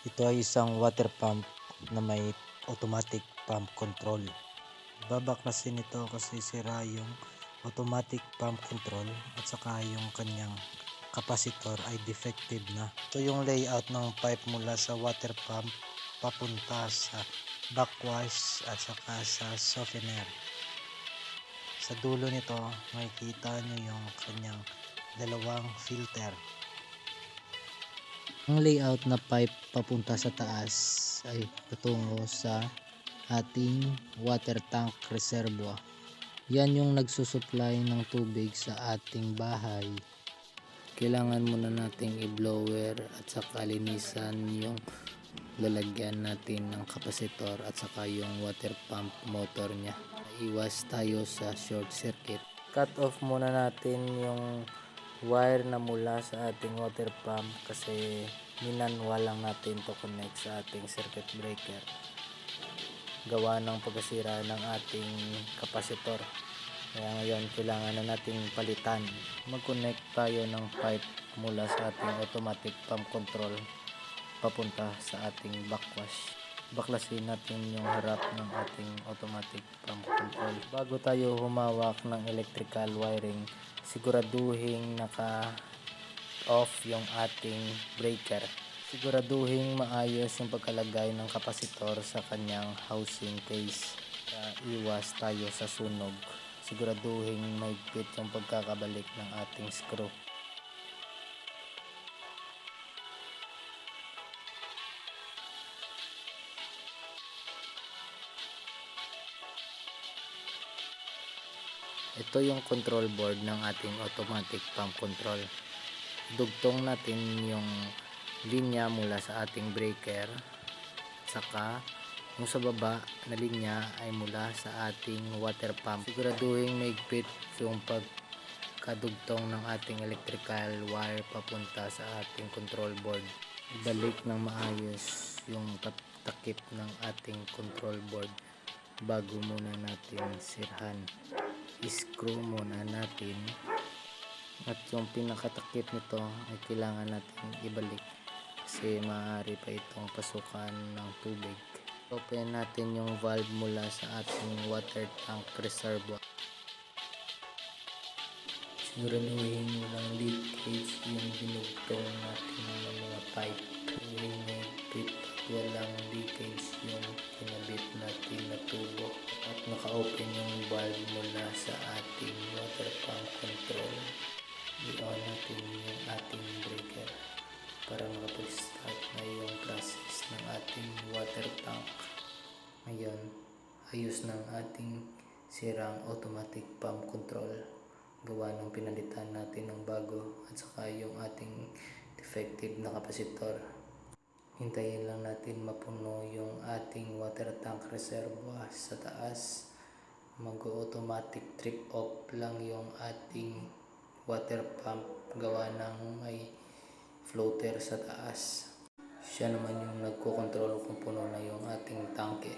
Ito ay isang water pump na may automatic pump control. Babaklasin ito kasi sira yung automatic pump control at saka yung kanyang capacitor ay defective na. Ito yung layout ng pipe mula sa water pump papunta sa backwash at saka sa softener. Sa dulo nito makikita nyo yung kanyang dalawang filter. Ang layout na pipe papunta sa taas ay patungo sa ating water tank reservoir. Yan yung nagsusupply ng tubig sa ating bahay. Kailangan muna nating i-blower at saka linisan yung lalagyan natin ng kapasitor at saka yung water pump motor nya. Iwas tayo sa short circuit. Cut off muna natin yung wire na mula sa ating water pump kasi minanwa lang natin to connect sa ating circuit breaker gawa ng pagkasira ng ating kapasitor. Kaya ngayon kailangan na nating palitan. Mag-connect tayo ng pipe mula sa ating automatic pump control papunta sa ating backwash. Baklasin natin yung harap ng ating automatic pump control. Bago tayo humawak ng electrical wiring, siguraduhin naka off yung ating breaker. Siguraduhin maayos yung pagkalagay ng kapasitor sa kanyang housing case para iwas tayo sa sunog. Siguraduhin mahigpit yung pagkakabalik ng ating screw. Ito yung control board ng ating automatic pump control. Dugtong natin yung linya mula sa ating breaker at saka yung sa baba na linya ay mula sa ating water pump. Siguraduhin mahigpit yung pagkadugtong ng ating electrical wire papunta sa ating control board. Ibalik ng maayos yung takip ng ating control board bago muna natin sirhan. I-screw muna natin at yung pinakatakip nito ay kailangan natin ibalik kasi maaari pa itong pasukan ng tubig. Open natin yung valve mula sa ating water tank reservoir. Siguraduhin walang leakage yung binugtong natin ng mga pipe. Higpit at walang leakage yung kinabit natin na tubo at naka-open yung valve mula sa ating water pump control. I-on natin yung ating breaker para makapag-start na yung process ng ating water tank. Ngayon, ayos ng ating sirang automatic pump control gawa ng pinalitan natin ng bago at saka yung ating defective na kapasitor. Hintayin lang natin mapuno yung ating water tank reservoir sa taas. Mag-automatic trip off lang yung ating water pump gawa ng may floater sa taas. Siya naman yung nagko-control kung puno na yung ating tangke.